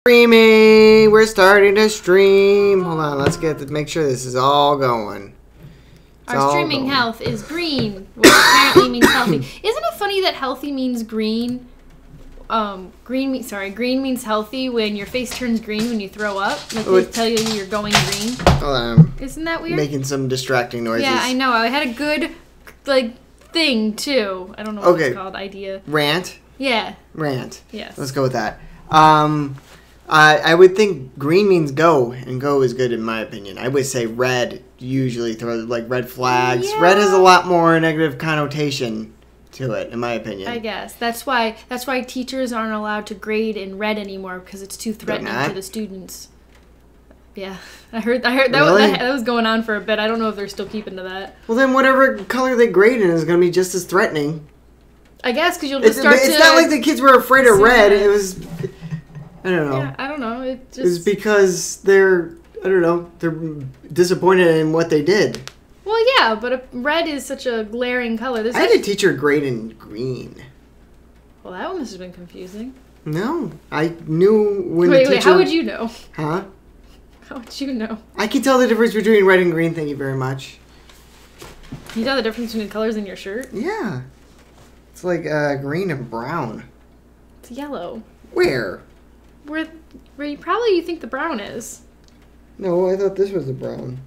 Streaming. We're starting to stream. Hold on, let's make sure this is all going. Our streaming health is green, which apparently means healthy. Isn't it funny that healthy means green? Green means healthy when your face turns green when you throw up. Like they tell you you're going green. Hold on. Isn't that weird? Making some distracting noises. Yeah, I know. I had a good thing too. I don't know what it's called. Idea. Rant. Yeah. Rant. Yes. Let's go with that. I would think green means go, and go is good in my opinion. I would say red usually throws like red flags. Yeah. Red has a lot more negative connotation to it, in my opinion. I guess that's why teachers aren't allowed to grade in red anymore because it's too threatening to the students. Yeah, I heard that, really? that was going on for a bit. I don't know if they're still keeping to that. Well, then whatever color they grade in is going to be just as threatening. I guess because you'll just start It's not like the kids were afraid of red. It was, I don't know. Yeah, I don't know. It was because they're disappointed in what they did. Well, yeah, but red is such a glaring color. I had a teacher grade in green. Well, that one must have been confusing. No, I knew when the teacher... Wait, how would you know? Huh? How would you know? I can tell the difference between red and green, thank you very much. Can you tell the difference between the colors in your shirt? Yeah. It's like green and brown. It's yellow. Where? Where you think the brown is. No, I thought this was the brown.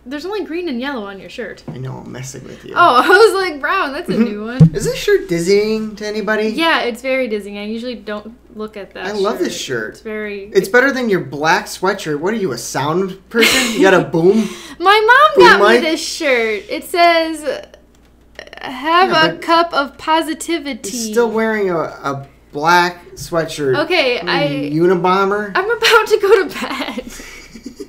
There's only green and yellow on your shirt. I know, I'm messing with you. Oh, I was like, brown, that's a new one. Is this shirt dizzying to anybody? Yeah, it's very dizzying. I usually don't look at that I love this shirt. It's better than your black sweatshirt. What are you, a sound person? You got a boom? My mom got me this shirt. It says, have a cup of positivity. He's still wearing a black sweatshirt. Okay, Unabomber? I'm about to go to bed.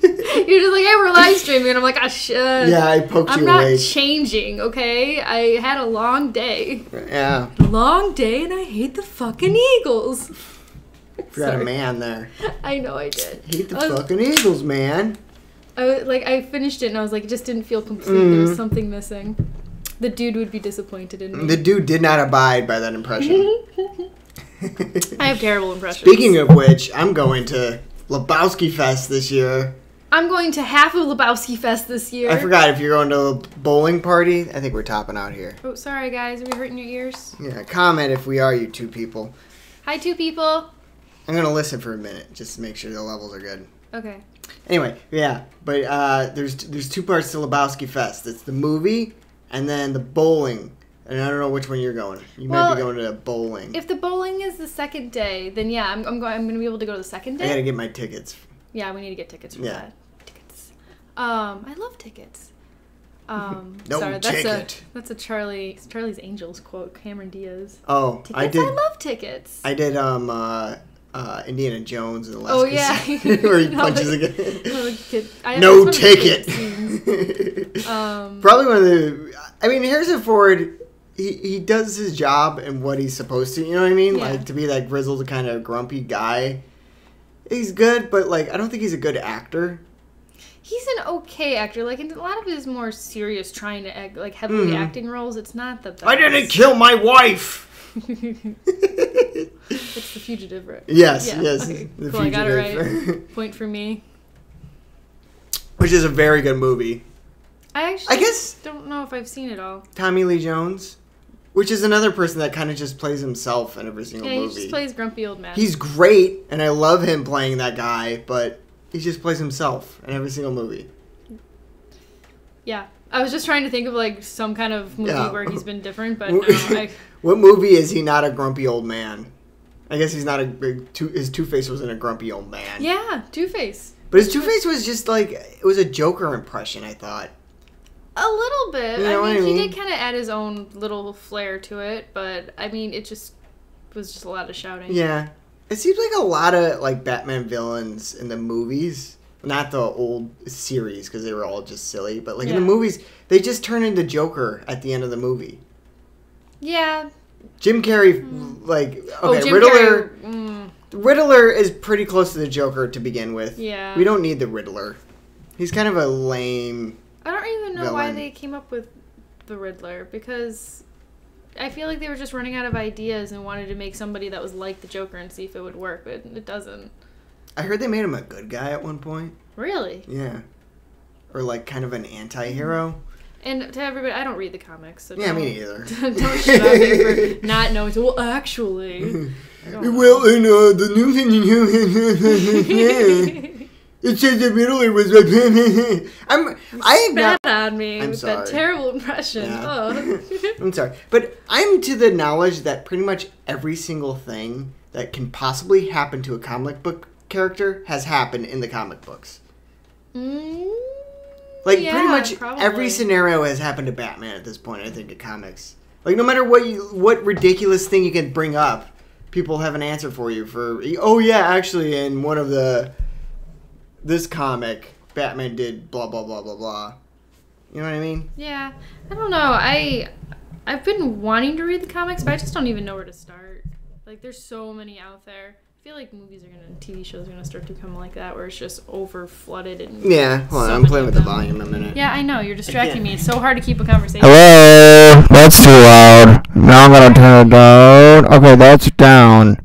You're just like, hey, we're live streaming. And I'm like, ah, shit. Yeah, I poked you away. I'm not changing, okay? I had a long day. Yeah. Long day, and I hate the fucking Eagles. Got a man there. I know I did. Hate the fucking Eagles, man. I finished it, and I was like, it just didn't feel complete. There was something missing. The dude would be disappointed in me. The dude did not abide by that impression. I have terrible impressions. Speaking of which, I'm going to Lebowski Fest this year. I'm going to half of Lebowski Fest this year. I forgot if you're going to a bowling party. I think we're topping out here. Oh, sorry, guys. Are we hurting your ears? Yeah, comment if we are, you two people. Hi, two people. I'm going to listen for a minute just to make sure the levels are good. Okay. Anyway, yeah, but there's two parts to Lebowski Fest. It's the movie and then the bowling. And I don't know which one you're going. You might be going to bowling. If the bowling is the second day, then yeah, I'm going to be able to go to the second day. I got to get my tickets. Yeah, we need to get tickets for that. Tickets. I love tickets. That's a Charlie's Angels quote. Cameron Diaz. Oh, tickets? I did. I love tickets. I did. Indiana Jones in the last. Yeah. where he punches again. No ticket. Probably one of the. I mean, Harrison Ford. He does his job and what he's supposed to. You know what I mean? Yeah. Like to be that grizzled kind of grumpy guy. He's good, but like I don't think he's a good actor. He's an okay actor. Like in a lot of his more serious, trying to act, like heavily acting roles, it's not the best. I didn't kill my wife. It's The Fugitive, right? Yes, yeah. yes. Okay. The cool, Fugitive. I got it right. Point for me. Which is a very good movie. I guess don't know if I've seen it all. Tommy Lee Jones. Which is another person that kind of just plays himself in every single movie. Yeah, he just plays grumpy old man. He's great, and I love him playing that guy, but he just plays himself in every single movie. Yeah. I was just trying to think of, like, some kind of movie where he's been different, but no. What movie is he not a grumpy old man? I guess he's not his Two-Face wasn't a grumpy old man. Yeah, Two-Face. But his Two-Face was just, like, it was a Joker impression, I thought. A little bit. You know I mean, he did kind of add his own little flair to it, but I mean, it just was just a lot of shouting. Yeah. It seems like a lot of like Batman villains in the movies, not the old series because they were all just silly, but like in the movies, they just turn into Joker at the end of the movie. Yeah. Jim Carrey, Riddler is pretty close to the Joker to begin with. Yeah. We don't need the Riddler. He's kind of a lame. I don't even know villain. why they came up with the Riddler, because I feel like they were just running out of ideas and wanted to make somebody that was like the Joker and see if it would work, but it doesn't. I heard they made him a good guy at one point. Really? Yeah. Or like kind of an anti-hero. And to everybody, I don't read the comics. So yeah, me neither. Don't shit on me for not knowing. So, well, actually. Well, in the new thing, it says that Italy was. Spat on me with sorry. that terrible impression. Yeah. Oh. I'm sorry, but I'm to the knowledge that pretty much every single thing that can possibly happen to a comic book character has happened in the comic books. Like, pretty much probably. every scenario has happened to Batman at this point, I think, in comics. Like, no matter what ridiculous thing you can bring up, people have an answer for you for, oh, yeah, actually, in one of this comic, Batman did blah, blah, blah, blah, blah. You know what I mean? Yeah. I don't know. I've been wanting to read the comics, but I just don't even know where to start. Like, there's so many out there. I feel like TV shows are gonna start to become like that, where it's just over flooded and yeah. Hold on, I'm playing with the volume a minute. Yeah, I know you're distracting me. It's so hard to keep a conversation. Hello, that's too loud. Now I'm gonna turn it down. Okay, that's down.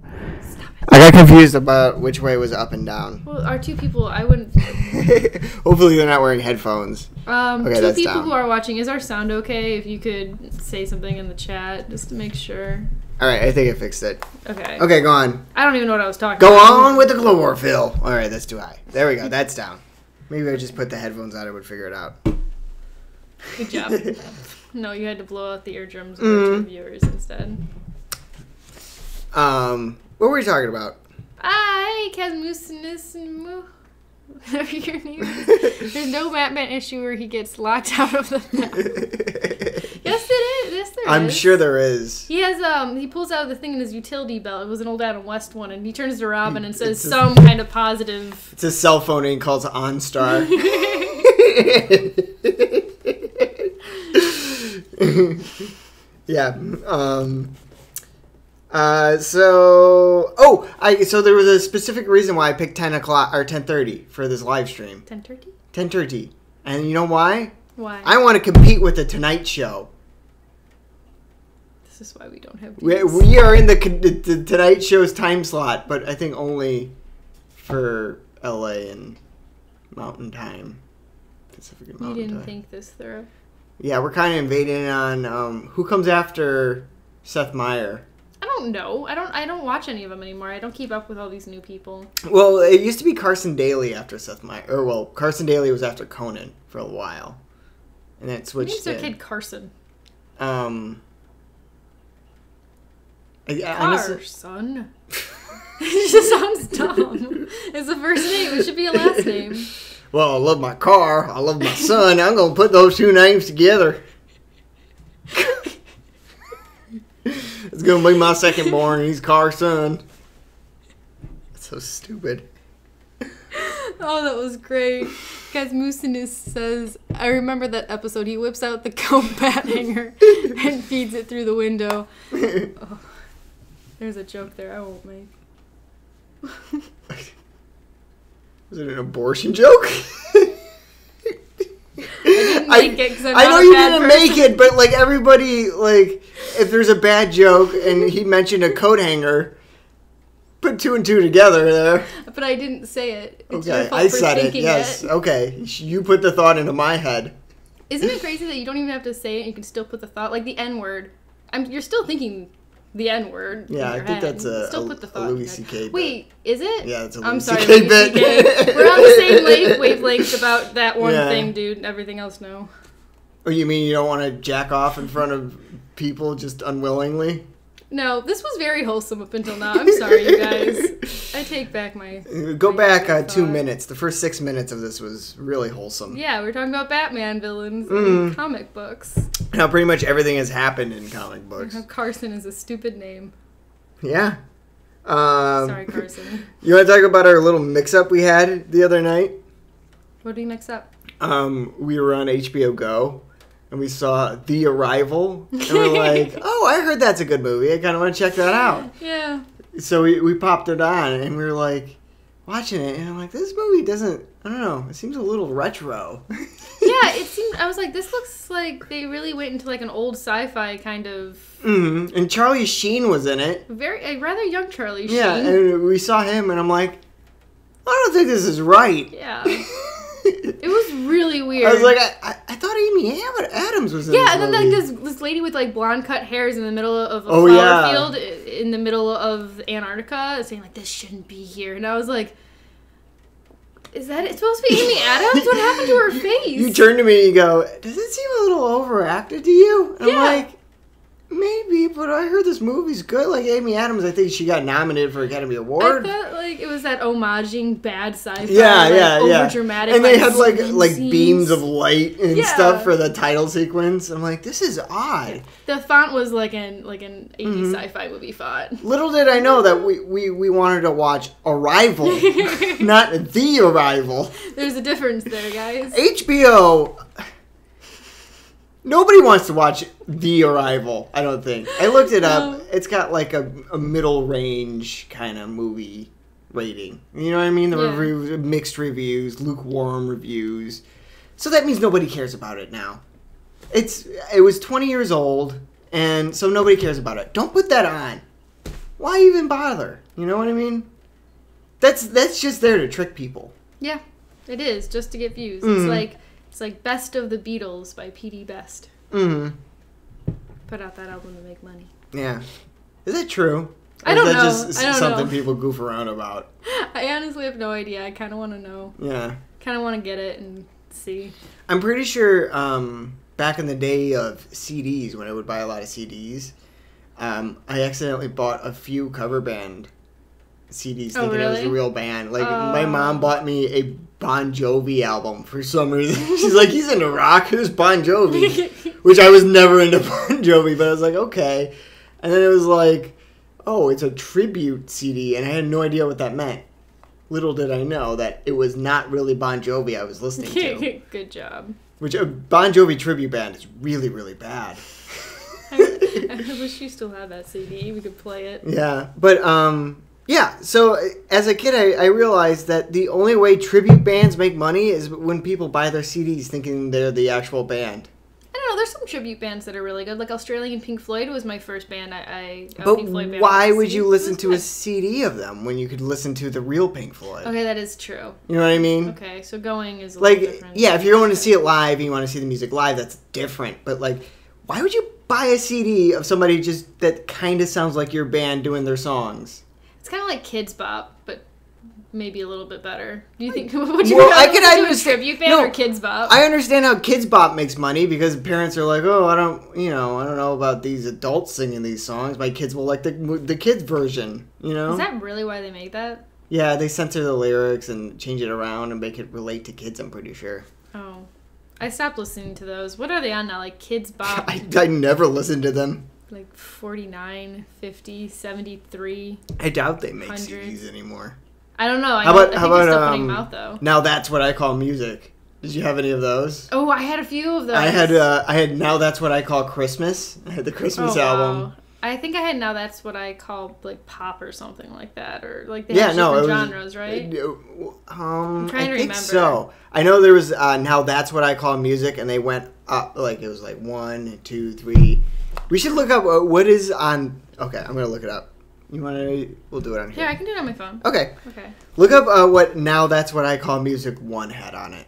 I got confused about which way was up and down. Well, our two people, I wouldn't. Hopefully, they're not wearing headphones. Okay, two people who are watching. Is our sound okay? If you could say something in the chat just to make sure. All right, I think I fixed it. Okay. Okay, go on. I don't even know what I was talking about. Go about. on with the chlorophyll. All right, that's too high. There we go. That's down. Maybe I just put the headphones on. I would figure it out. Good job. No, you had to blow out the eardrums of the two viewers instead. What were we talking about? Whatever your name is. There's no Batman issue where he gets locked out of the map. Yes, it is. Yes, there is. I'm sure there is. He has he pulls out the thing in his utility belt. It was an old Adam West one, and he turns to Robin and says some kind of positive. It's a cell phone and he calls OnStar. Yeah. So there was a specific reason why I picked 10 o'clock or 10:30 for this live stream. 10:30? 10:30. And you know why? Why? I want to compete with the Tonight Show. This is why we don't have we are in the Tonight Show's time slot, but I think only for LA and Mountain Time. Pacific and Mountain You didn't Time. think this through. Yeah, we're kind of invading on who comes after Seth Meyer. I don't know. I don't watch any of them anymore. I don't keep up with all these new people. Well, it used to be Carson Daly after Seth Meyer. Or, well, Carson Daly was after Conan for a while. And then it switched Who's their kid Carson? Carson. Carson. It just sounds dumb. It's the first name. It should be a last name. Well, I love my car. I love my son. I'm going to put those two names together. It's going to be my second born. He's Carson. That's so stupid. Oh, that was great. Guys, Moosinus says, I remember that episode. He whips out the coat bat hanger and feeds it through the window. Oh, there's a joke there I won't make. Was it an abortion joke? I didn't make it because I'm I not know a you bad didn't person. make it, but like everybody, like if there's a bad joke and he mentioned a coat hanger, put two and two together there. But I didn't say it. It's Okay, your fault I for said it. thinking Yes. it. Okay, you put the thought into my head. Isn't it crazy that you don't even have to say it? You can still put the thought, like the N word. You're still thinking the N word. Yeah, I think that's still put the thought. Louis C.K. bit. Wait, is it? Yeah, it's a I'm Louis sorry, C.K. Louis bit. CK. We're on the same wavelength about that one thing, dude. Everything else, no. Oh, you mean you don't want to jack off in front of people just unwillingly? No, this was very wholesome up until now. I'm sorry, you guys. I take back my... Go back 2 minutes. The first 6 minutes of this was really wholesome. Yeah, we're talking about Batman villains in comic books. Now pretty much everything has happened in comic books. Carson is a stupid name. Yeah. Sorry, Carson. You want to talk about our little mix-up we had the other night? What did he mix up? We were on HBO Go, and we saw The Arrival, and we're like, oh, I heard that's a good movie. I kind of want to check that out. Yeah. So we popped it on, and we were like, watching it, and I'm like, this movie doesn't, I don't know, it seems a little retro. Yeah, it seemed, I was like, this looks like they really went into like an old sci-fi kind of... Mm-hmm. And Charlie Sheen was in it. A rather young Charlie Sheen. Yeah, and we saw him, and I'm like, I don't think this is right. Yeah. It was really weird. I was like, I thought Amy Adams was in this and then movie. like this lady with like blonde cut hairs in the middle of a flower field in the middle of Antarctica saying like, this shouldn't be here. And I was like, is that it supposed to be Amy Adams? What happened to her face? You turn to me and you go, does it seem a little overacted to you? And I'm like, maybe, but I heard this movie's good. Like Amy Adams, I think she got nominated for Academy Award. I thought like it was that homaging bad sci-fi, over dramatic. And they had like beams of light and stuff for the title sequence. I'm like, this is odd. The font was like an 80s sci-fi movie font. Little did I know that we wanted to watch Arrival, not The Arrival. There's a difference there, guys. HBO. Nobody wants to watch The Arrival, I don't think. I looked it up. It's got like a middle range kind of movie rating. You know what I mean? The reviews, mixed reviews, lukewarm reviews. So that means nobody cares about it now. It was 20 years old, and so nobody cares about it. Don't put that on. Why even bother? You know what I mean? That's just there to trick people. Yeah, it is, just to get views. It's like Best of the Beatles by P.D. Best. Mm-hmm. Put out that album to make money. Yeah. Is that true? I don't know. Is that just something people goof around about? I honestly have no idea. I kind of want to know. Yeah. Kind of want to get it and see. I'm pretty sure back in the day of CDs, when I would buy a lot of CDs, I accidentally bought a few cover band CDs thinking it was a real band. Like, my mom bought me a Bon Jovi album for some reason. She's like, he's into rock. Who's Bon Jovi? Which I was never into Bon Jovi, but I was like, okay. And then it was like, oh, it's a tribute CD, and I had no idea what that meant. Little did I know that it was not really Bon Jovi I was listening to. Good job. Which a Bon Jovi tribute band is really, really bad. I wish you still had that CD. We could play it. Yeah, but yeah, so as a kid, I realized that the only way tribute bands make money is when people buy their CDs thinking they're the actual band. I don't know, there's some tribute bands that are really good. Like Australian Pink Floyd was my first band. But Pink Floyd band why would you listen to a CD of them when you could listen to the real Pink Floyd? Okay, that is true. You know what I mean? Okay, so going is a little different. Yeah, if you're going to see it live and you want to see the music live, that's different. But, like, why would you buy a CD of somebody just that kind of sounds like your band doing their songs? It's kind of like Kids Bop, but maybe a little bit better. Do you think? Would you rather do a tribute band or Kids Bop? I understand how Kids Bop makes money because parents are like, oh, I don't know about these adults singing these songs. My kids will like the kids version. You know? Is that really why they make that? Yeah, they censor the lyrics and change it around and make it relate to kids. I'm pretty sure. Oh, I stopped listening to those. What are they on now? Like Kids Bop? I never listened to them. Like 49, 50, 73. I doubt they make 100. CDs anymore. I don't know. I think they're still putting them out, though. Now That's What I Call Music. Did you have any of those? Oh, I had a few of those. I had Now That's What I Call Christmas. I had the Christmas album. Wow. I think I had Now That's What I Call like pop or something like that, or like they have different genres, right? I'm trying to remember. I think so. I know there was Now That's What I Call Music, and they went up like it was like 1, 2, 3. We should look up what is on. Okay, I'm gonna look it up. You want to? We'll do it on here. Yeah, I can do it on my phone. Okay. Look up what Now That's What I Call Music 1 had on it.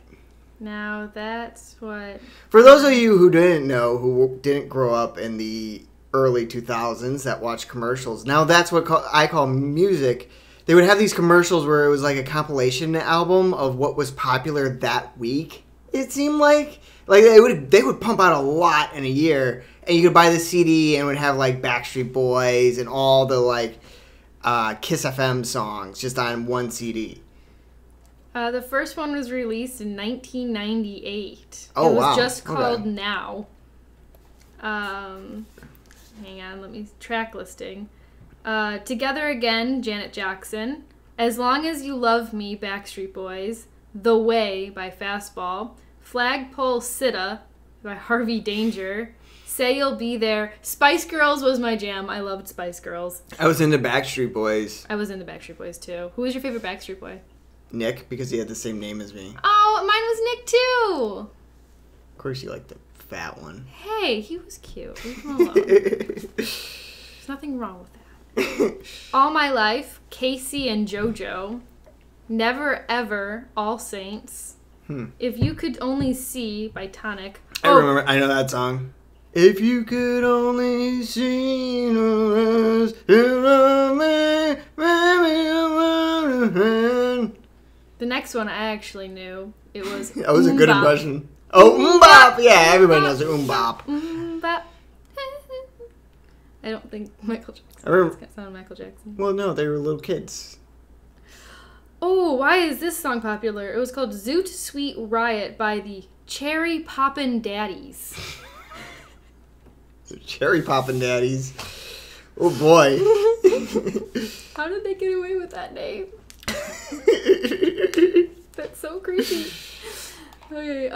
Now That's What. For those of you who didn't know, who didn't grow up in the early 2000s that watched commercials, Now That's What I Call Music. They would have these commercials where it was like a compilation album of what was popular that week. It seemed like they would pump out a lot in a year. And you could buy the CD and it would have, like, Backstreet Boys and all the, like, Kiss FM songs just on one CD. The first one was released in 1998. Oh, wow. It was just called Now. Hang on, let me... Track listing. Together Again, Janet Jackson. As Long As You Love Me, Backstreet Boys. The Way by Fastball. Flagpole Sitta by Harvey Danger. Say You'll Be There. Spice Girls was my jam. I loved Spice Girls. I was into Backstreet Boys. I was into Backstreet Boys, too. Who was your favorite Backstreet Boy? Nick, because he had the same name as me. Oh, mine was Nick, too. Of course you like the fat one. Hey, he was cute. Leave him alone. There's nothing wrong with that. All My Life, Casey and JoJo. Never Ever, All Saints. If You Could Only See by Tonic. I remember. I know that song. If you could only see us, the next one I actually knew. It was that was a good impression. Oh, Bop. Yeah, everybody knows it. Bop. Bop. I don't think Michael Jackson. I remember. It's not Michael Jackson. Well, no, they were little kids. Oh, why is this song popular? It was called Zoot Sweet Riot by the Cherry Poppin' Daddies. Cherry Poppin' Daddies. Oh, boy. How did they get away with that name? That's so creepy. Okay,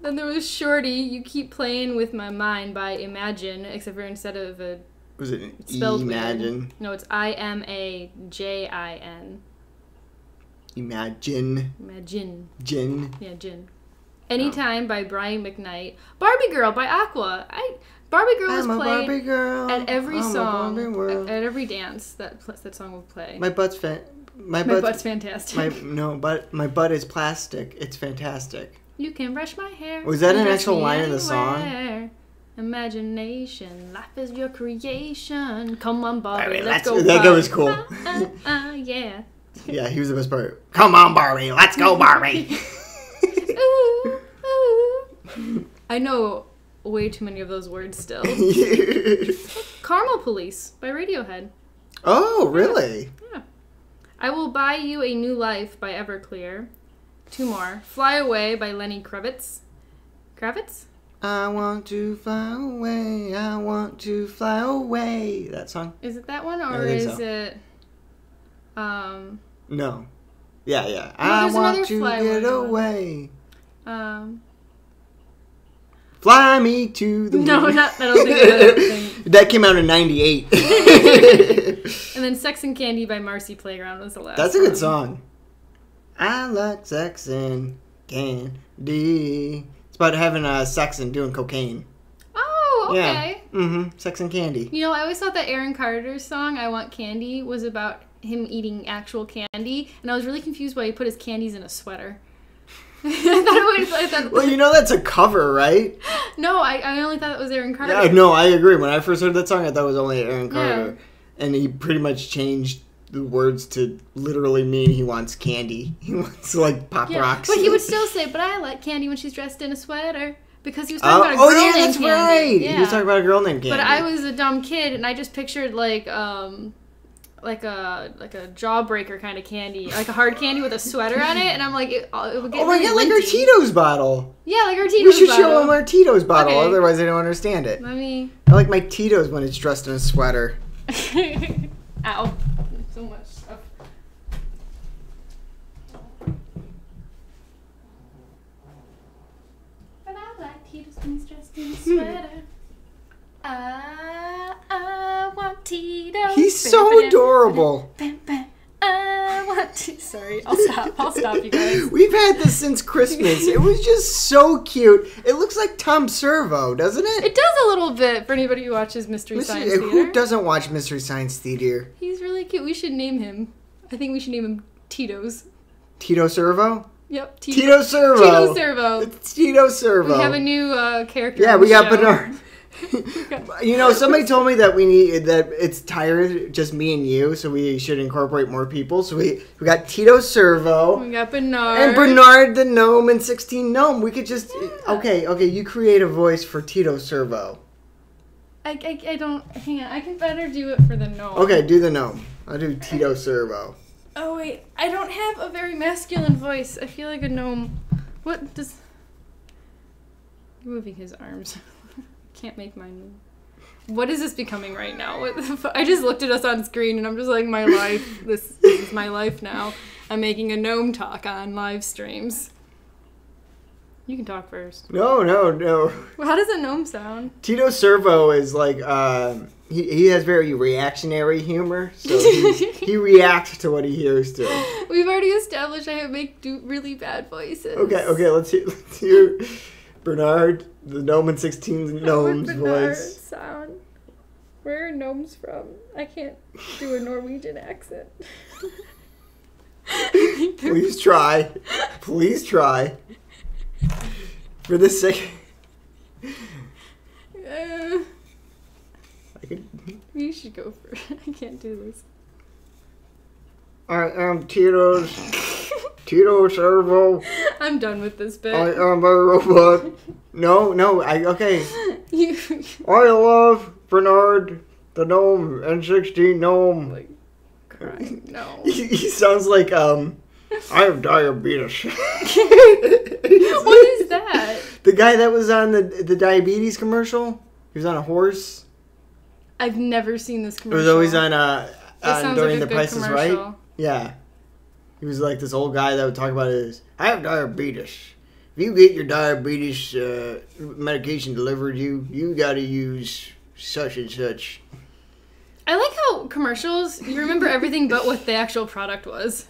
then there was Shorty, You Keep Playing With My Mind by Imagine, except for instead of a... Was it an Imagine? Weird. No, it's Imajin. Imagine. Gin. Yeah, Gin. Anytime by Brian McKnight. Barbie Girl by Aqua. Barbie Girl was playing Barbie girl. at every song, at every dance that song would play. My butt's fantastic. My butt is plastic. It's fantastic. You can brush my hair. Was that an actual line in the song? Imagination, life is your creation. Come on, Barbie, Barbie, let's go. That guy was cool. Yeah. Yeah, he was the best part. Come on, Barbie, let's go, Barbie. Ooh, ooh. I know way too many of those words still. Caramel Police by Radiohead. Oh, really? Yeah. I Will Buy You a New Life by Everclear. Two more. Fly Away by Lenny Kravitz. Kravitz? I want to fly away. I want to fly away. That song? Is it that one or is it No. Yeah. No, I want to get away. Fly me to the moon. No, I don't think that's thing. That came out in 98. And then Sex and Candy by Marcy Playground was the last That's a good song. I like sex and candy. It's about having sex and doing cocaine. Oh, okay. Yeah. Sex and candy. You know, I always thought that Aaron Carter's song, I Want Candy, was about him eating actual candy. And I was really confused why he put his candies in a sweater. I thought well, you know that's a cover, right? No, I only thought it was Aaron Carter. Yeah, no, I agree. When I first heard that song, I thought it was only Aaron Carter. Yeah. And he pretty much changed the words to literally mean he wants candy. He wants, like, Pop Rocks. But he would still say, but I like candy when she's dressed in a sweater. Because he was talking about a girl named Candy. That's right. Yeah. He was talking about a girl named Candy. But I was a dumb kid, and I just pictured, like a jawbreaker kind of candy, like a hard candy with a sweater on it, and I'm like, it would get really like our Tito's bottle. Yeah, like our Tito's bottle. We should show them our Tito's bottle, otherwise they don't understand it. I like my Tito's when it's dressed in a sweater. Ow. So much stuff. But I like Tito's when he's dressed in a sweater. I want Tito's. He's so adorable. I want to. Sorry, I'll stop you guys. We've had this since Christmas. It was just so cute. It looks like Tom Servo, doesn't it? It does a little bit for anybody who watches Mystery Science Theater. Who doesn't watch Mystery Science Theater? He's really cute. We should name him. I think we should name him Tito's. Tito Servo? Yep. Tito Servo. Tito Servo. It's Tito Servo. We have a new character. Yeah, we got Bernard. You know, somebody told me that it's tired just me and you, so we should incorporate more people. So we got Tito Servo. We got Bernard. And Bernard the Gnome and 16 Gnome. We could just okay, you create a voice for Tito Servo. I don't hang on, I can better do it for the gnome. Okay, do the gnome. I'll do Tito Servo. Oh wait, I don't have a very masculine voice. I feel like a gnome. What does moving his arms. Can't make mine move. What is this becoming right now? I just looked at us on screen and I'm just like, my life. This is my life now. I'm making a gnome talk on live streams. You can talk first. No. Well, how does a gnome sound? Tito Servo is like, he has very reactionary humor, so he reacts to what he hears to. We've already established I do really bad voices. Okay, let's hear Bernard, the Gnome and 16 Gnomes voice. Sound. Where are gnomes from? I can't do a Norwegian accent. Please try. Please try. For this sake. You should go for it. I can't do this. I am Tito's Servo. I'm done with this bit. I am a robot. No, okay. I love Bernard the gnome and 16 gnome. Like, crying. No. He sounds like, I have diabetes. What is that? The guy that was on the diabetes commercial? He was on a horse? I've never seen this commercial. It was always on during like The Price is Right. Yeah. He was like this old guy that would talk about his, I have diabetes. If you get your diabetes medication delivered, you got to use such and such. I like how commercials, you remember everything but what the actual product was.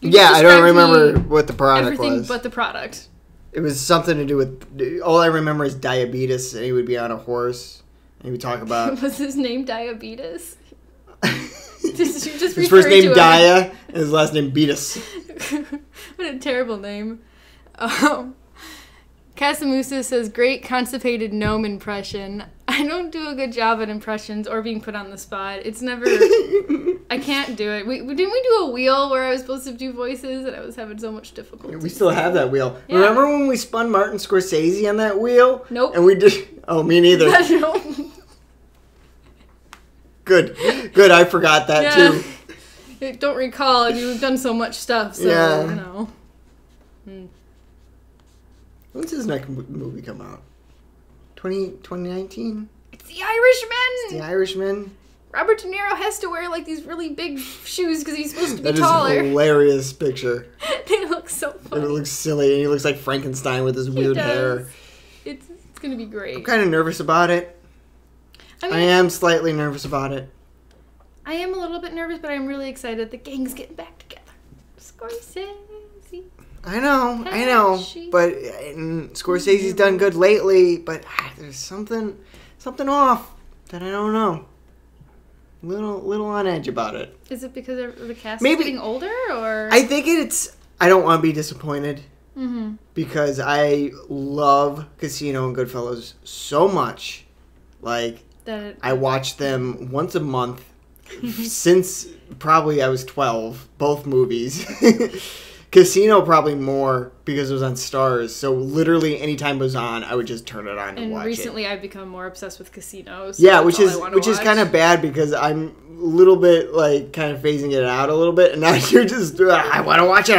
Yeah, I don't remember what the product was. Everything but the product. It was something to do with, all I remember is Diabeetus, and he would be on a horse, and he would talk about... Was his name Diabeetus? His first name Dia, and his last name Beatus. What a terrible name. Casamusa says, great constipated gnome impression. I don't do a good job at impressions or being put on the spot. It's never... I can't do it. Didn't we do a wheel where I was supposed to do voices and I was having so much difficulty? We still have that wheel. Yeah. Remember when we spun Martin Scorsese on that wheel? Nope. And we did... Oh, me neither. No. Good, I forgot that too. I don't recall. You've done so much stuff, so, yeah. You know. When's his next movie come out? 2019? It's The Irishman! It's The Irishman. Robert De Niro has to wear, like, these really big shoes because he's supposed to be taller. taller. That is a hilarious picture. They look so funny. It looks silly, and he looks like Frankenstein with his weird hair. It's going to be great. I'm kind of nervous about it. I am slightly nervous about it. I am a little bit nervous, but I'm really excited. The gang's getting back together. Scorsese. I know. But Scorsese's done good lately, but there's something off that I don't know. Little on edge about it. Is it because the cast is getting older, or? I think it's... I don't want to be disappointed. Mm-hmm. Because I love Casino and Goodfellas so much. Like, I watch them once a month since probably I was 12, both movies. Casino probably more because it was on Stars. So literally anytime it was on, I would just turn it on and watch it. And recently I've become more obsessed with Casino. So yeah, which is kind of bad because I'm a little bit like kind of phasing it out a little bit, and now you're just I want to watch it.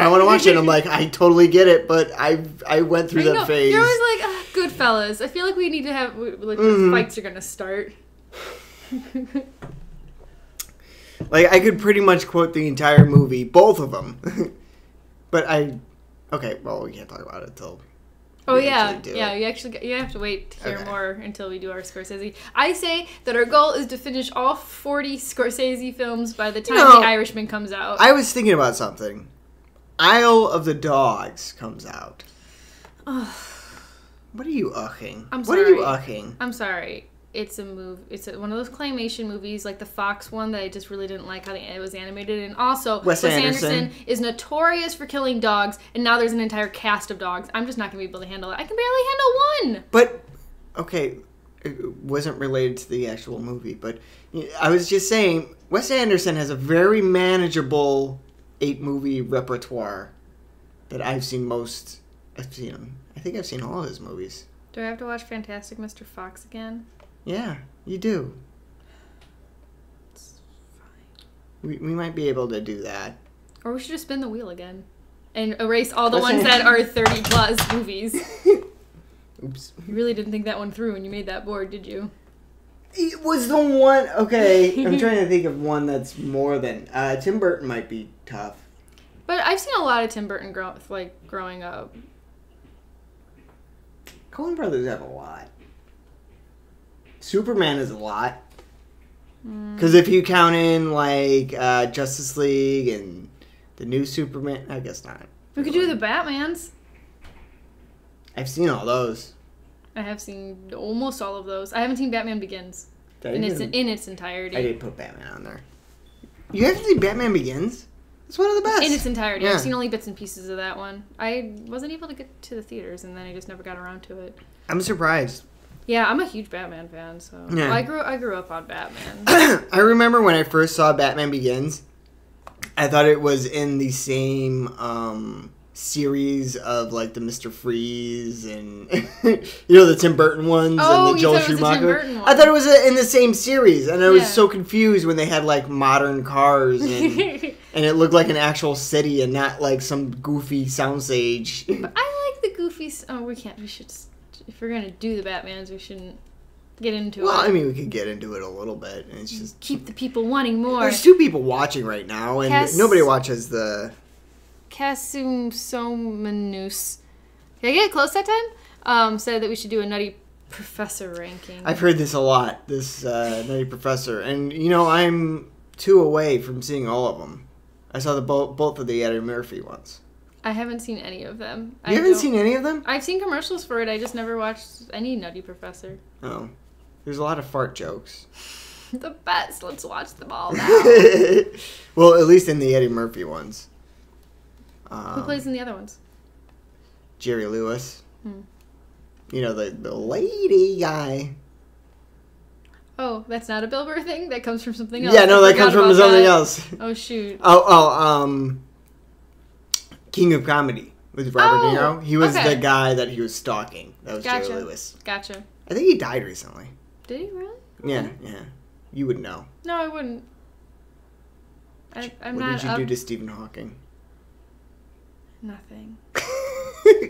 And I'm like, I totally get it, but I went through that phase. You're always like, Goodfellas. I feel like we need to have like the fights are gonna start. Like I could pretty much quote the entire movie, both of them. But okay, well, we can't talk about it until. Oh yeah, you have to wait to hear more until we do our Scorsese. I say that our goal is to finish all 40 Scorsese films by the time The Irishman comes out. I was thinking about something. Isle of the Dogs comes out. What are you uhing? I'm sorry. What are you uhing? I'm sorry. It's a movie. It's one of those claymation movies, like the Fox one that I just really didn't like how it was animated. And also, Wes Anderson is notorious for killing dogs, and now there's an entire cast of dogs. I'm just not going to be able to handle it. I can barely handle one. But, okay, it wasn't related to the actual movie, but I was just saying, Wes Anderson has a very manageable 8-movie repertoire that I've seen most. I think I've seen all of his movies. Do I have to watch Fantastic Mr. Fox again? Yeah, you do. It's fine. We might be able to do that. Or we should just spin the wheel again. And erase all the ones that are 30-plus movies. Oops. You really didn't think that one through when you made that board, did you? It was the one... Okay, I'm trying to think of one that's more than... Tim Burton might be tough. But I've seen a lot of Tim Burton growing up. Coen Brothers have a lot. Superman is a lot. Because if you count in, like, Justice League and the new Superman... I guess not. We could do the Batmans. I've seen all those. I have seen almost all of those. I haven't seen Batman Begins in its entirety. I did put Batman on there. You haven't seen Batman Begins? It's one of the best. In its entirety. Yeah. I've seen only bits and pieces of that one. I wasn't able to get to the theaters, and then I just never got around to it. I'm surprised. Yeah, I'm a huge Batman fan, so... Yeah. Well, I grew up on Batman. I remember when I first saw Batman Begins, I thought it was in the same series of, like, the Mr. Freeze and, the Tim Burton ones and the Joel Schumacher. I thought it was in the same series, and I was so confused when they had, like, modern cars and and it looked like an actual city and not, like, some goofy soundstage. But I like the goofy... Oh, we should... If we're going to do the Batmans, we shouldn't get into it. Well, I mean, we could get into it a little bit. And it's just... Keep the people wanting more. There's 2 people watching right now, and nobody watches the... Kasum Somanus. Did I get it close that time? Said that we should do a Nutty Professor ranking. I've heard this a lot, this Nutty Professor. And, I'm 2 away from seeing all of them. I saw both of the Eddie Murphy ones. I haven't seen any of them. You haven't seen any of them? I've seen commercials for it. I just never watched any Nutty Professor. Oh. There's a lot of fart jokes. The best. Let's watch them all now. Well, at least in the Eddie Murphy ones. Who plays in the other ones? Jerry Lewis. The lady guy. Oh, that's not a Bill Burr thing? That comes from something else? Yeah, no, that comes from something else. Oh, shoot. King of Comedy with Robert De Niro. He was the guy that he was stalking. That was Jerry Lewis. Gotcha. I think he died recently. Did he really? Yeah. You would know. No, I wouldn't. What did you do to Stephen Hawking? Nothing.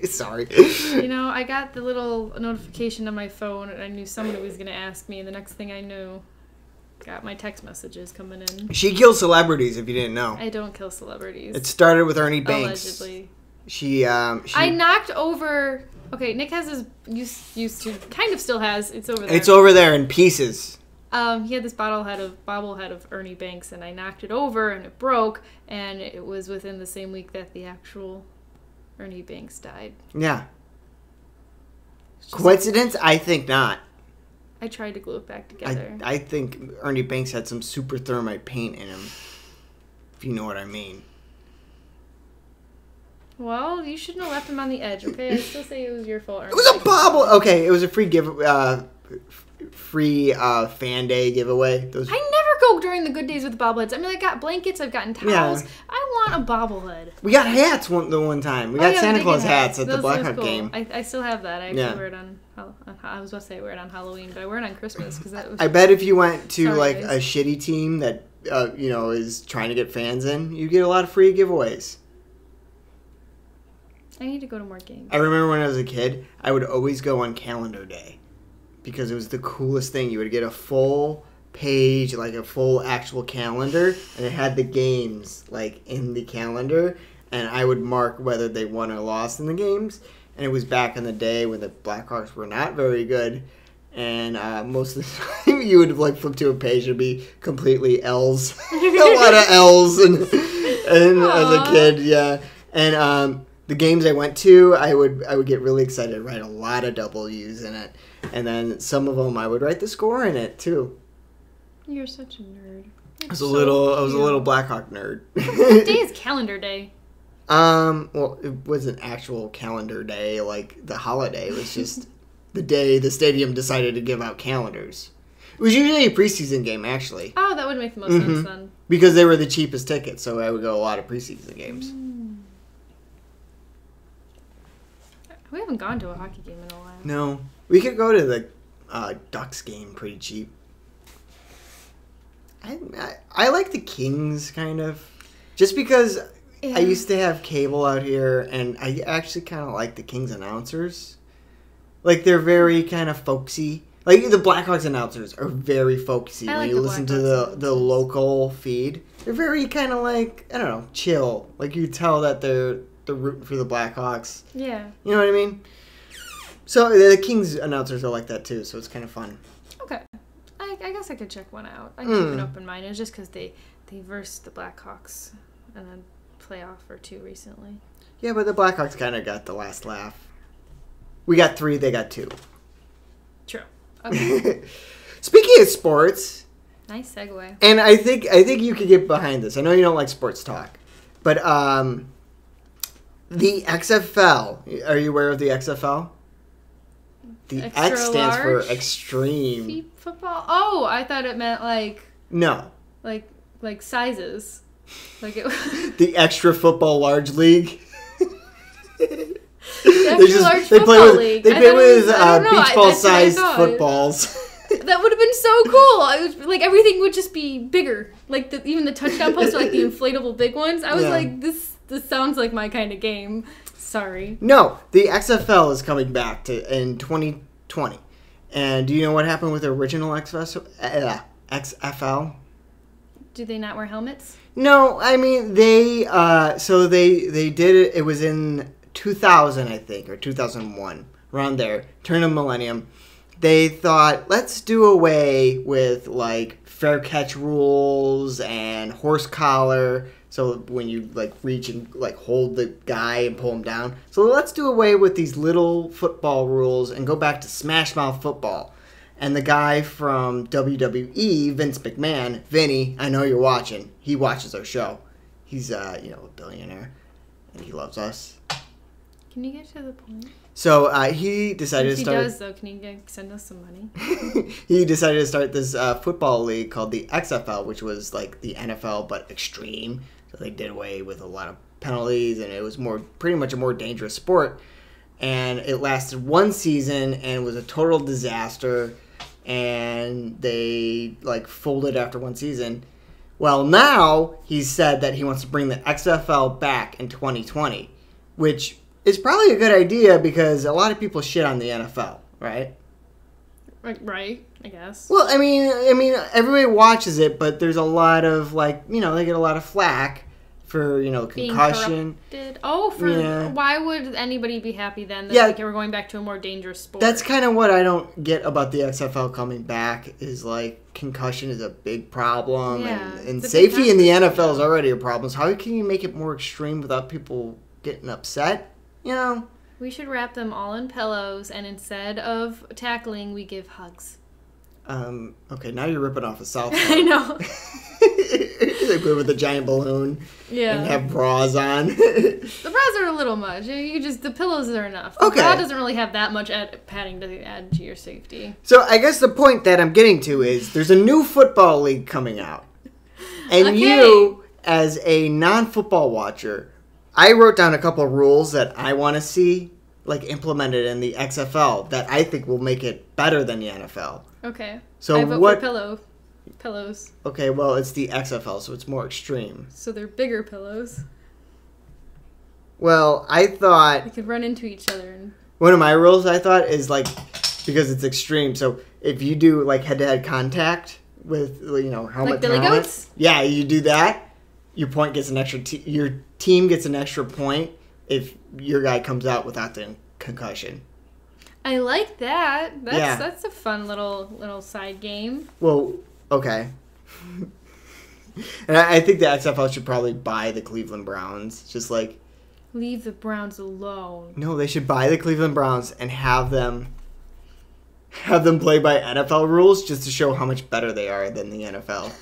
Sorry. I got the little notification on my phone, and I knew somebody was going to ask me, and the next thing I knew, got my text messages coming in. She kills celebrities, if you didn't know. I don't kill celebrities. It started with Ernie Banks. Allegedly. She I knocked over... Okay, Nick has his... Used to... Kind of still has. It's over there. It's over there in pieces. He had this bobblehead of Ernie Banks, and I knocked it over, and it broke, and it was within the same week that the actual Ernie Banks died. Yeah. Coincidence? I think not. I tried to glue it back together. I think Ernie Banks had some super thermite paint in him, if you know what I mean. Well, you shouldn't have left him on the edge, okay? I still say it was your fault, Ernie. It was a bobble! Okay, it was a free fan day giveaway. I never go during the good days with bobbleheads. I mean, I got blankets, I've gotten towels. Yeah. I want a bobblehead. We got hats the one time. We got Santa Claus hats at the Blackhawk game. I still have that. I actually wear it on... I was about to say I wear it on Halloween, but I wear it on Christmas because that was... I bet if you went to a shitty team that is trying to get fans in, you get a lot of free giveaways. I need to go to more games. I remember when I was a kid, I would always go on calendar day because it was the coolest thing. You would get a full page, like a full actual calendar, and it had the games like in the calendar, and I would mark whether they won or lost in the games. And it was back in the day when the Blackhawks were not very good, and most of the time you would flip to a page and it'd be completely L's, a lot of L's, and as a kid, yeah, and the games I went to, I would get really excited, write a lot of W's in it, and then some of them I would write the score in it too. You're such a nerd. I was a little Blackhawk nerd. What day is calendar day? Well, it wasn't actual calendar day like the holiday. It was just the day the stadium decided to give out calendars. It was usually a preseason game, actually. Oh, that would make the most sense then. Because they were the cheapest tickets, so I would go a lot of preseason games. We haven't gone to a hockey game in a while. No. We could go to the Ducks game pretty cheap. I like the Kings, kind of. Just because I used to have cable out here, and I actually kind of like the Kings announcers. Like, they're very kind of folksy. Like, the Blackhawks announcers are very folksy. When you listen to the local feed, they're very kind of like, I don't know, chill. Like, you tell that they're rooting for the Blackhawks. Yeah. You know what I mean? So the Kings announcers are like that too, so it's kind of fun. Okay. I guess I could check one out. I keep an open mind. It was just because they versed the Blackhawks in a playoff or two recently. Yeah, but the Blackhawks kind of got the last laugh. We got 3, they got 2. True. Okay. Speaking of sports... Nice segue. And I think you could get behind this. I know you don't like sports talk. But the XFL. Are you aware of the XFL? The Extra X stands for large extreme football. Oh, I thought it meant no, like sizes, like it. the extra football large league. The extra large football league. They play with beach ball sized footballs. That would have been so cool. I was like, everything would just be bigger. Like even the touchdown posts are like the inflatable big ones. I was like, this sounds like my kind of game. Sorry. No, the XFL is coming back in 2020. And do you know what happened with the original XFL? Do they not wear helmets? No, I mean they did it. It was in 2000, I think, or 2001, around there, turn of millennium. They thought, let's do away with like fair catch rules and horse collar. So when you like reach and like hold the guy and pull him down. So let's do away with these little football rules and go back to smash mouth football. And the guy from WWE, Vince McMahon, Vinny, I know you're watching. He watches our show. He's a billionaire, and he loves us. Can you get to the point? So he decided to start. If he does, though, can you send us some money? He decided to start this football league called the XFL, which was like the NFL but extreme. So they did away with a lot of penalties, and it was pretty much a more dangerous sport. And it lasted one season and was a total disaster. And they like folded after one season. Well, now he said that he wants to bring the XFL back in 2020, which is probably a good idea because a lot of people shit on the NFL, right? Right, I guess. Well, I mean, everybody watches it, but there's a lot of they get a lot of flack for concussion. Being why would anybody be happy then that we're going back to a more dangerous sport? That's kind of what I don't get about the XFL coming back is like concussion is a big problem, and safety in the NFL is already a problem. So how can you make it more extreme without people getting upset? We should wrap them all in pillows, and instead of tackling, we give hugs. Okay, now you're ripping off a South Park. I know. They play with a giant balloon. Yeah. And have bras on. The bras are a little much. The pillows are enough. The bra doesn't really have that much padding to add to your safety. So I guess the point that I'm getting to is there's a new football league coming out. And you, as a non-football watcher, I wrote down a couple of rules that I want to see implemented in the XFL that I think will make it better than the NFL. Okay. So I vote for pillows. Okay, well, it's the XFL, so it's more extreme. So they're bigger pillows. Well, I thought we could run into each other. One of my rules I thought is because it's extreme. So if you do head-to-head contact with helmet Billy Goats? Yeah, you do that. Your point gets an extra. Your team gets an extra point if your guy comes out without the concussion. I like that. That's a fun little side game. Well, okay. And I think the XFL should probably buy the Cleveland Browns. Just leave the Browns alone. No, they should buy the Cleveland Browns and have them play by NFL rules just to show how much better they are than the NFL.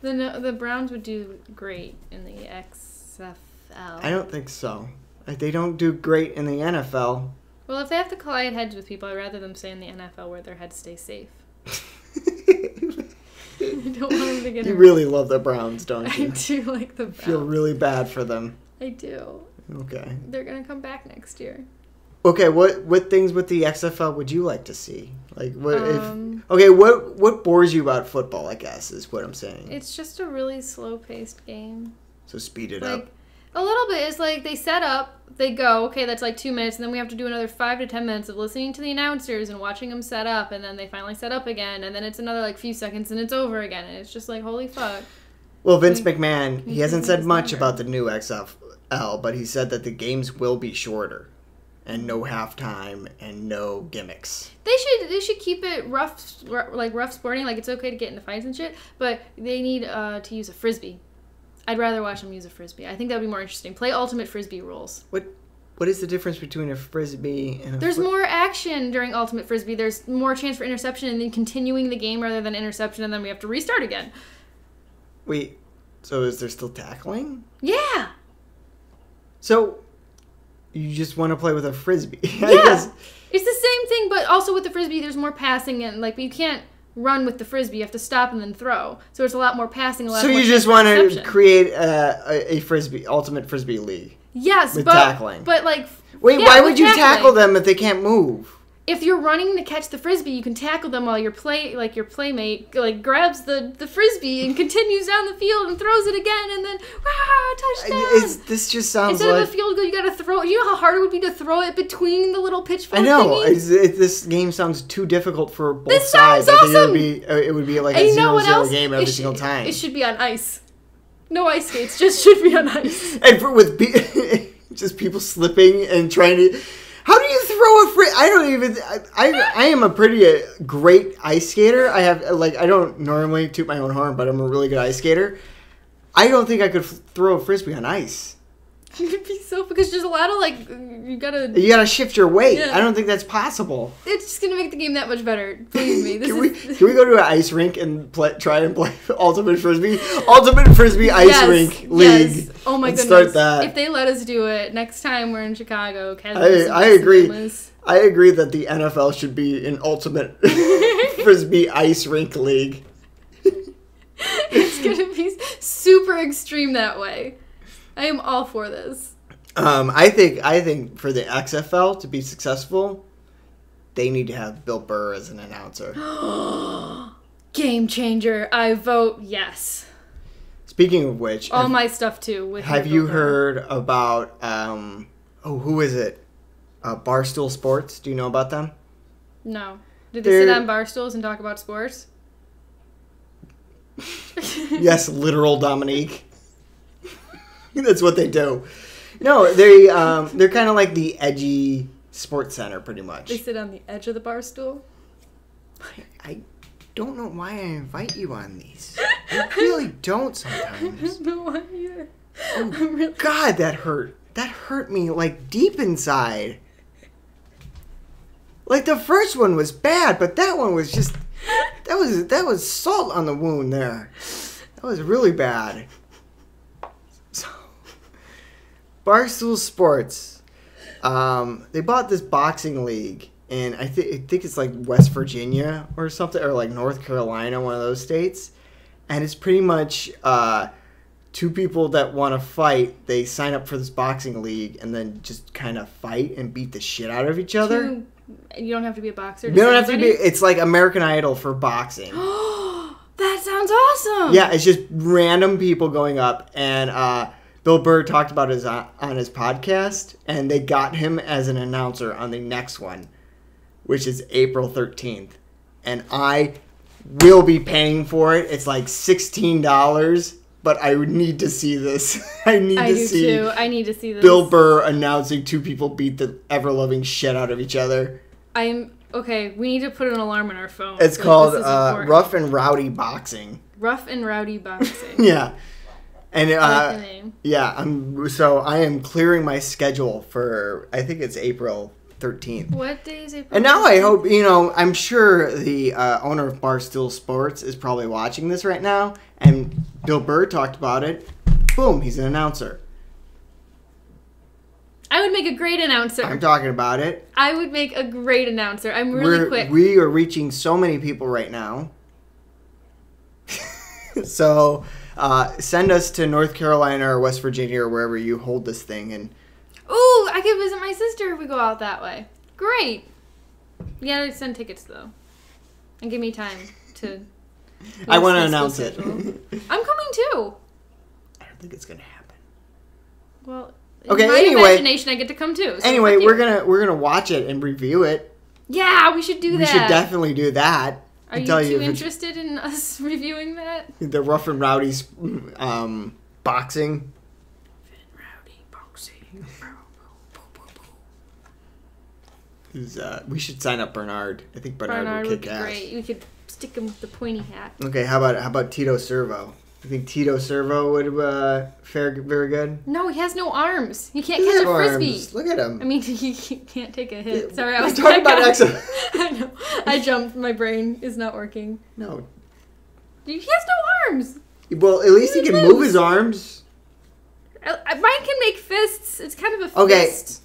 The Browns would do great in the XFL. I don't think so. They don't do great in the NFL. Well, if they have to collide heads with people, I'd rather them stay in the NFL where their heads stay safe. I don't want them to get hurt. You really love the Browns, don't you? I do like the Browns. I feel really bad for them. I do. Okay. They're going to come back next year. Okay, what things with the XFL would you like to see? What bores you about football, I guess, is what I'm saying. It's just a really slow-paced game. So speed it up. A little bit. It's they set up, they go, okay, that's 2 minutes, and then we have to do another 5 to 10 minutes of listening to the announcers and watching them set up, and then they finally set up again, and then it's another few seconds, and it's over again, and it's just holy fuck. Well, Vince McMahon, he hasn't said much about the new XFL, but he said that the games will be shorter, and no halftime, and no gimmicks. They should keep it rough sporting, it's okay to get into fights and shit, but they need to use a frisbee. I'd rather watch them use a frisbee. I think that would be more interesting. Play ultimate frisbee rules. What is the difference between a frisbee and There's more action during ultimate frisbee. There's more chance for interception and then continuing the game rather than interception, and then we have to restart again. Wait, So is there still tackling? Yeah. So you just want to play with a frisbee? Yeah. It's the same thing, but also with the frisbee, there's more passing and you can't run with the frisbee. You have to stop and then throw. So it's a lot more passing. So you just want to create a frisbee, ultimate frisbee league? Yes, with tackling. But wait, why would you tackle them if they can't move? If you're running to catch the frisbee, you can tackle them while your playmate grabs the frisbee and continues down the field and throws it again, and then touchdown. This just sounds instead of a field goal, you gotta throw it. You know how hard it would be to throw it between the little pitchfork. I know. Thingy? This game sounds too difficult for both this sides. Sounds awesome. It would be like a 0-0 game every single time. It should be on ice. No ice skates, just should be on ice. And just people slipping and trying to. How do you throw a I am a pretty great ice skater. I have I don't normally toot my own horn, but I'm a really good ice skater. I don't think I could throw a frisbee on ice. It'd be so because there's a lot of you gotta shift your weight. Yeah. I don't think that's possible. It's just gonna make the game that much better. Believe me. Can we go to an ice rink and try and play ultimate frisbee ice rink league? Yes. Oh my goodness! Start that. If they let us do it next time we're in Chicago, I agree. I agree that the NFL should be an ultimate frisbee ice rink league. It's gonna be super extreme that way. I am all for this. I think for the XFL to be successful, they need to have Bill Burr as an announcer. Game changer. I vote yes. Speaking of which, all my stuff too. Have you heard about who is it? Barstool Sports. Do you know about them? No. Did they sit on bar stools and talk about sports? Yes, literal Dominique. That's what they do. No, they're kind of like the edgy sports center, pretty much. They sit on the edge of the bar stool. I don't know why I invite you on these. I really don't sometimes. I don't know why either. Oh, God, that hurt. That hurt me deep inside. The first one was bad, but that one was just that was salt on the wound there. That was really bad. So, Barstool Sports, they bought this boxing league, and I think it's West Virginia or something, or North Carolina, one of those states, and it's pretty much two people that want to fight. They sign up for this boxing league and then just kind of fight and beat the shit out of each other. You don't have to be a boxer. You don't have to be. It's like American Idol for boxing. That sounds awesome. Yeah, it's just random people going up, and Bill Burr talked about it on his podcast, and they got him as an announcer on the next one, which is April 13th. And I will be paying for it. It's $16, but I would need to see this. I need to see this. Bill Burr announcing two people beat the ever-loving shit out of each other. Okay, we need to put an alarm on our phone. It's called Rough and Rowdy Boxing. Rough and Rowdy Boxing. Yeah. And I like the name. Yeah, I am clearing my schedule for, I think it's April 13th. What day is April 13th? And now I hope, I'm sure the owner of Barstool Sports is probably watching this right now, and Bill Burr talked about it. Boom, he's an announcer. I would make a great announcer. I'm talking about it. I would make a great announcer. I'm really quick. We are reaching so many people right now. So send us to North Carolina or West Virginia or wherever you hold this thing. And ooh, I could visit my sister if we go out that way. Great. You gotta send tickets, though. And give me time to... I want to announce it. I'm coming, too. I don't think it's going to happen. Well... Okay, my imagination, I get to come too. So anyway, we're gonna watch it and review it. Yeah, we should do that. We should definitely do that. Are you too interested in us reviewing that? The Rough and Rowdy's boxing. Rowdy boxing. We should sign up Bernard. I think Bernard would kick ass. Great. We could stick him with the pointy hat. Okay, how about Tito Servo? You think Tito Servo would fare very good? No, he has no arms. He can't catch a frisbee. Look at him. I mean, he can't take a hit. Yeah, sorry, I was talking about Exo. I know. I jumped. My brain is not working. No. He has no arms. Well, at least he can move his arms. Mine can make fists. It's kind of a fist.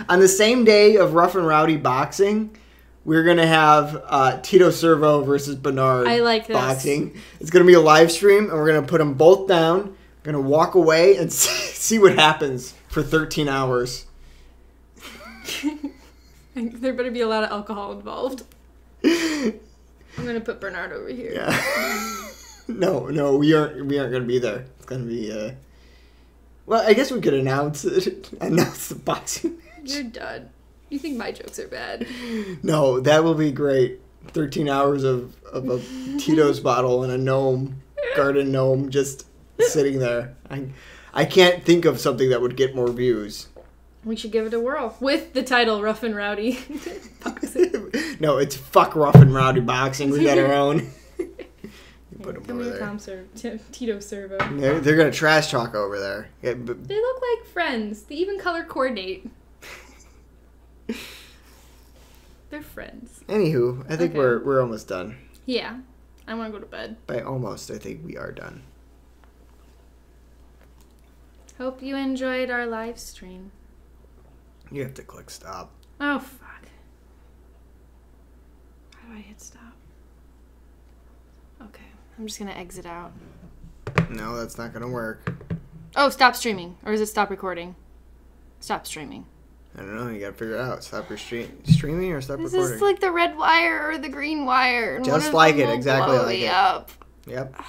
On the same day of Rough and Rowdy boxing, we're going to have Tito Servo versus Bernard boxing. It's going to be a live stream, and we're going to put them both down. We're going to walk away and see what happens for 13 hours. There better be a lot of alcohol involved. I'm going to put Bernard over here. Yeah. No, we aren't going to be there. It's going to be... Well, I guess we could announce the boxing match. You're done. You think my jokes are bad? No, that will be great. 13 hours of a Tito's bottle and a garden gnome just sitting there. I can't think of something that would get more views. We should give it a whirl. With the title, Rough and Rowdy Boxing. No, it's Fuck Rough and Rowdy Boxing. We got our own. Put them over there. Tito Servo. They're going to trash talk over there. Yeah, but... They look like friends. They even color coordinate. They're friends. Anywho, I think we're almost done. Yeah. I want to go to bed. By almost, I think we are done. Hope you enjoyed our live stream. You have to click stop. Oh, fuck. How do I hit stop? Okay. I'm just going to exit out. No, that's not going to work. Oh, stop streaming. Or is it stop recording? Stop streaming. I don't know. You got to figure it out. Stop your streaming or stop recording. This is like the red wire or the green wire. Just like it. Exactly like it. Up. Yep.